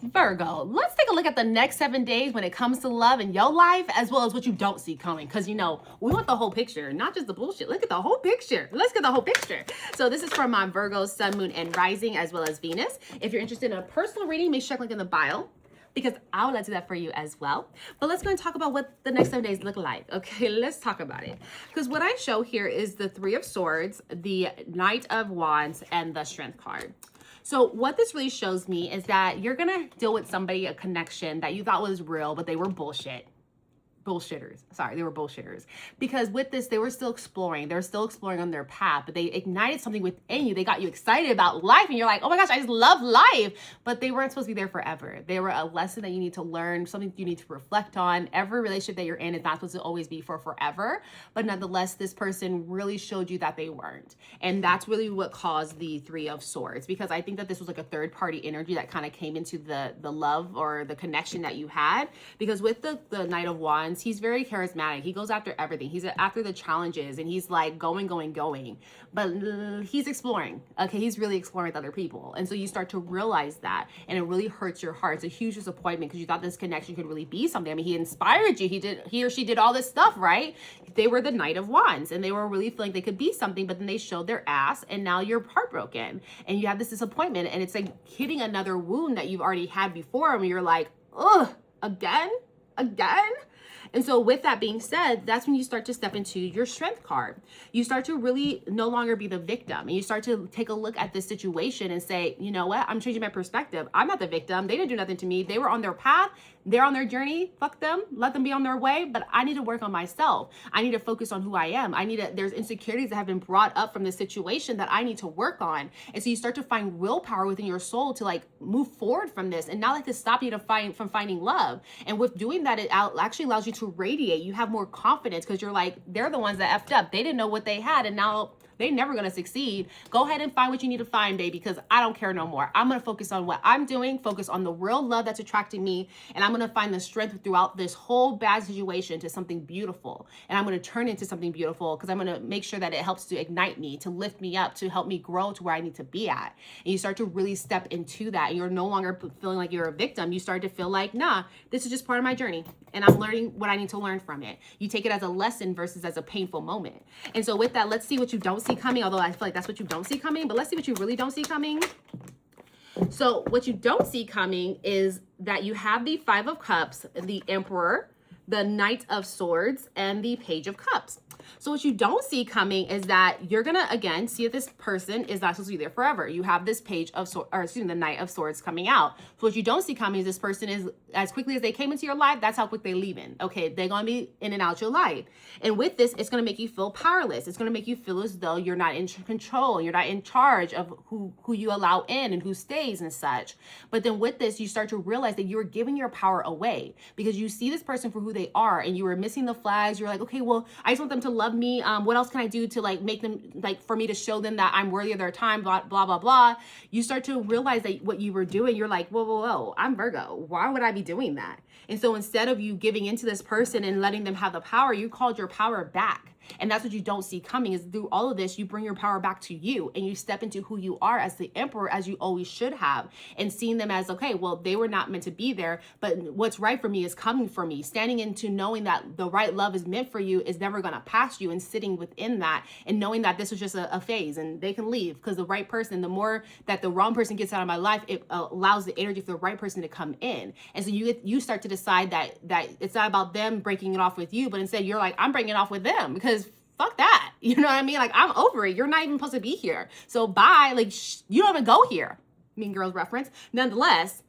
Virgo, let's take a look at the next 7 days when it comes to love in your life, as well as what you don't see coming. Because, you know, we want the whole picture, not just the bullshit. Look at the whole picture. Let's get the whole picture. So this is from my Virgo, Sun, Moon, and Rising, as well as Venus. If you're interested in a personal reading, make sure to click in the bio, because I would like to do that for you as well. But let's go and talk about what the next 7 days look like. Okay, let's talk about it. Because what I show here is the Three of Swords, the Knight of Wands, and the Strength card. So what this really shows me is that you're going to deal with somebody, a connection that you thought was real, but they were bullshit. Bullshitters. Sorry, they were bullshitters. Because with this, they were still exploring. They were still exploring on their path, but they ignited something within you. They got you excited about life, and you're like, oh my gosh, I just love life. But they weren't supposed to be there forever. They were a lesson that you need to learn, something you need to reflect on. Every relationship that you're in is not supposed to always be for forever. But nonetheless, this person really showed you that they weren't. And that's really what caused the Three of Swords. Because I think that this was like a third party energy that kind of came into the love or the connection that you had. Because with the Knight of Wands, he's very charismatic. He goes after everything. He's after the challenges, and he's like going. But he's exploring. Okay, he's really exploring with other people. And so you start to realize that, and it really hurts your heart. It's a huge disappointment because you thought this connection could really be something. I mean, he inspired you. He or she did all this stuff, right? They were the Knight of Wands, and they were really feeling they could be something, but then they showed their ass, and now you're heartbroken, and you have this disappointment, and it's like hitting another wound that you've already had before, and you're like, ugh, again? And so with that being said, that's when you start to step into your Strength card. You start to really no longer be the victim, and you start to take a look at this situation and say, you know what? I'm changing my perspective. I'm not the victim. They didn't do nothing to me. They were on their path. They're on their journey. Fuck them. Let them be on their way. But I need to work on myself. I need to focus on who I am. There's insecurities that have been brought up from this situation that I need to work on. And so you start to find willpower within your soul to like move forward from this, and not let this stop you from finding love. And with doing that, it actually allows you to radiate. You have more confidence because you're like, they're the ones that effed up. They didn't know what they had, and now they're never going to succeed. Go ahead and find what you need to find, baby, because I don't care no more. I'm going to focus on what I'm doing, focus on the real love that's attracting me, and I'm going to find the strength throughout this whole bad situation to something beautiful. And I'm going to turn it into something beautiful because I'm going to make sure that it helps to ignite me, to lift me up, to help me grow to where I need to be at. And you start to really step into that. And you're no longer feeling like you're a victim. You start to feel like, nah, this is just part of my journey, and I'm learning what I need to learn from it. You take it as a lesson versus as a painful moment. And so with that, let's see what you don't see coming, although I feel like that's what you don't see coming, but let's see what you really don't see coming. So what you don't see coming is that you have the Five of Cups, the Emperor, the Knight of Swords, and the Page of Cups. So what you don't see coming is that you're gonna again see that this person is not supposed to be there forever. You have this Page of Swords, or excuse me, the Knight of Swords coming out. So what you don't see coming is this person is, as quickly as they came into your life, that's how quick they leave in. Okay, they're gonna be in and out your life. And with this, it's gonna make you feel powerless. It's gonna make you feel as though you're not in control, you're not in charge of who you allow in and who stays and such. But then with this, you start to realize that you're giving your power away because you see this person for who they are, and you were missing the flags. You're like, okay, well, I just want them to love me. What else can I do to like make them, like, for me to show them that I'm worthy of their time, blah, blah, blah, blah. You start to realize that what you were doing, you're like, whoa, I'm Virgo. Why would I be doing that? And so instead of you giving into this person and letting them have the power, you called your power back. And that's what you don't see coming, is through all of this, you bring your power back to you, and you step into who you are as the Emperor, as you always should have, and seeing them as, okay, well, they were not meant to be there, but what's right for me is coming for me. Standing into knowing that the right love is meant for you is never going to pass you, and sitting within that and knowing that this was just a phase and they can leave, because the right person, the more that the wrong person gets out of my life, it allows the energy for the right person to come in. And so you start to decide that it's not about them breaking it off with you, but instead you're like, I'm breaking it off with them, because fuck that. You know what I mean? Like, I'm over it. You're not even supposed to be here. So bye. Like, you don't even go here. Mean Girls reference. Nonetheless,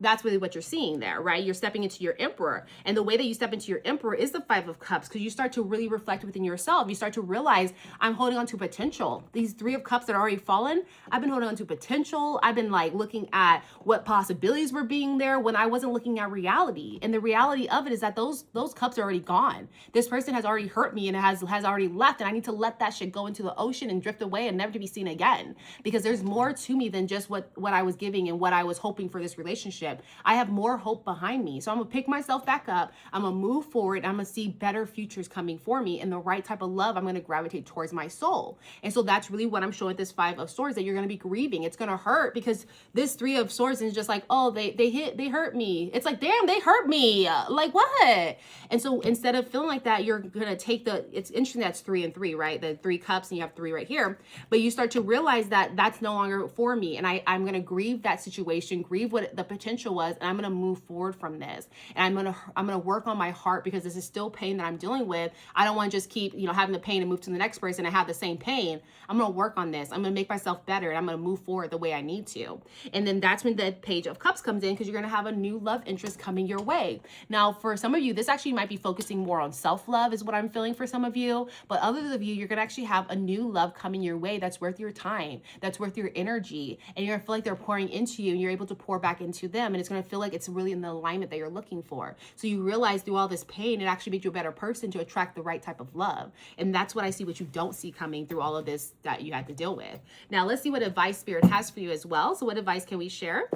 that's really what you're seeing there, right? You're stepping into your Emperor. And the way that you step into your Emperor is the Five of Cups, because you start to really reflect within yourself. You start to realize, I'm holding on to potential. These Three of Cups that are already fallen, I've been holding on to potential. I've been like looking at what possibilities were being there when I wasn't looking at reality. And the reality of it is that those cups are already gone. This person has already hurt me and has already left. And I need to let that shit go into the ocean and drift away and never to be seen again. Because there's more to me than just what I was giving and what I was hoping for this relationship. relationship, I have more hope behind me. So I'm gonna pick myself back up. I'm gonna move forward. I'm gonna see better futures coming for me, and the right type of love, I'm gonna gravitate towards my soul. And so that's really what I'm showing this Five of Swords, that you're gonna be grieving. It's gonna hurt because this Three of Swords is just like, oh, they hurt me. It's like, damn, they hurt me. Like what? And so instead of feeling like that, you're gonna take it's interesting that's 3 and 3, right? The 3 cups, and you have 3 right here. But you start to realize that that's no longer for me, and I'm gonna grieve that situation, grieve what the potential was, and I'm gonna move forward from this. And I'm gonna work on my heart, because this is still pain that I'm dealing with. I don't want to just keep, having the pain and move to the next person and have the same pain. I'm gonna work on this. I'm gonna make myself better, and I'm gonna move forward the way I need to. And then that's when the Page of Cups comes in, because you're gonna have a new love interest coming your way. Now, for some of you, this actually might be focusing more on self-love, is what I'm feeling for some of you. But others of you, you're gonna actually have a new love coming your way that's worth your time, that's worth your energy, and you're gonna feel like they're pouring into you, and you're able to pour back into them, and it's gonna feel like it's really in the alignment that you're looking for. So you realize through all this pain, it actually makes you a better person to attract the right type of love. And that's what I see, what you don't see coming through all of this that you had to deal with. Now let's see what advice Spirit has for you as well. So what advice can we share?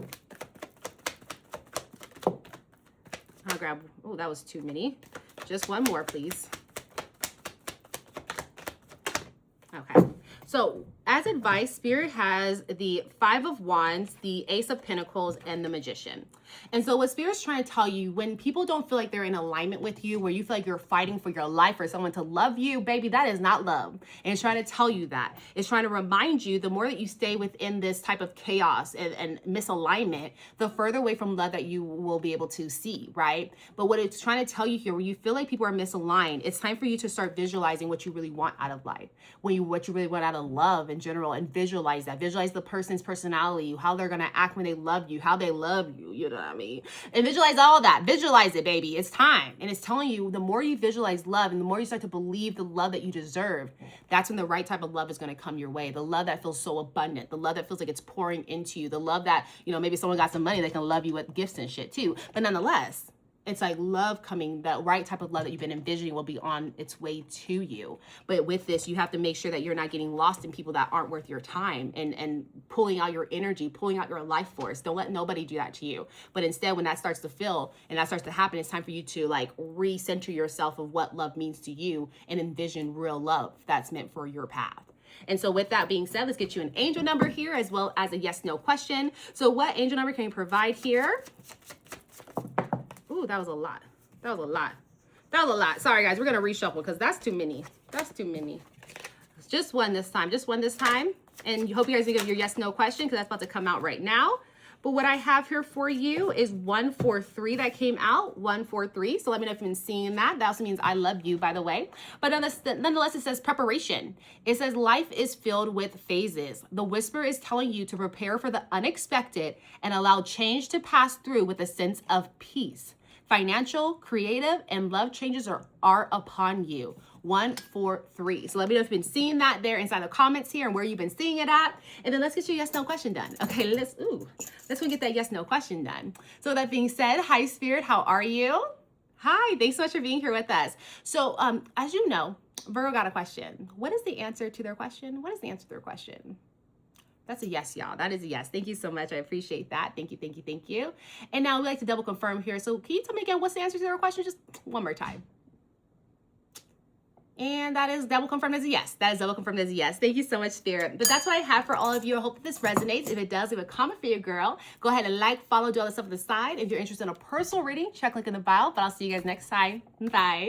I'll grab, oh, that was too many. Just one more, please. Okay. So as advice, Spirit has the Five of Wands, the Ace of Pentacles, and the Magician. And so what Spirit's trying to tell you, when people don't feel like they're in alignment with you, where you feel like you're fighting for your life or someone to love you, baby, that is not love. And it's trying to tell you that. It's trying to remind you, the more that you stay within this type of chaos and misalignment, the further away from love that you will be able to see, right? But what it's trying to tell you here, when you feel like people are misaligned, it's time for you to start visualizing what you really want out of life, what you really want out of love in general, and visualize that. Visualize the person's personality, how they're gonna act when they love you, how they love you, you know what I mean? And visualize all that. Visualize it, baby. It's time. And it's telling you, the more you visualize love, and the more you start to believe the love that you deserve, that's when the right type of love is gonna come your way. The love that feels so abundant, the love that feels like it's pouring into you, the love that, maybe someone got some money, they can love you with gifts and shit too. But nonetheless, it's like love coming, that right type of love that you've been envisioning will be on its way to you. But with this, you have to make sure that you're not getting lost in people that aren't worth your time, and pulling out your energy, pulling out your life force. Don't let nobody do that to you. But instead, when that starts to feel and that starts to happen, it's time for you to like recenter yourself of what love means to you, and envision real love that's meant for your path. And so with that being said, let's get you an angel number here, as well as a yes/no question. So what angel number can you provide here? Ooh, that was a lot. That was a lot. That was a lot. Sorry, guys. We're going to reshuffle because that's too many. That's too many. Just one this time. Just one this time. And hope you guys think of your yes/no question, because that's about to come out right now. But what I have here for you is 143 that came out. 143. So let me know if you've been seeing that. That also means I love you, by the way. But nonetheless, it says preparation. It says life is filled with phases. The whisper is telling you to prepare for the unexpected and allow change to pass through with a sense of peace. Financial, creative, and love changes are upon you. 143. So let me know if you've been seeing that there inside the comments here, and where you've been seeing it at. And then let's get your yes/no question done. Okay, let's go get that yes/no question done. So with that being said, hi Spirit, how are you? Hi, thanks so much for being here with us. So as you know, Virgo got a question. What is the answer to their question? What is the answer to their question? That's a yes, y'all. That is a yes. Thank you so much. I appreciate that. Thank you, thank you, thank you. And now we like to double confirm here. So can you tell me again, what's the answer to their question? Just one more time. And that is double confirmed as a yes. That is double confirmed as a yes. Thank you so much, Spirit. But that's what I have for all of you. I hope that this resonates. If it does, leave a comment for your girl. Go ahead and like, follow, do all the stuff on the side. If you're interested in a personal reading, check link in the bio. But I'll see you guys next time. Bye.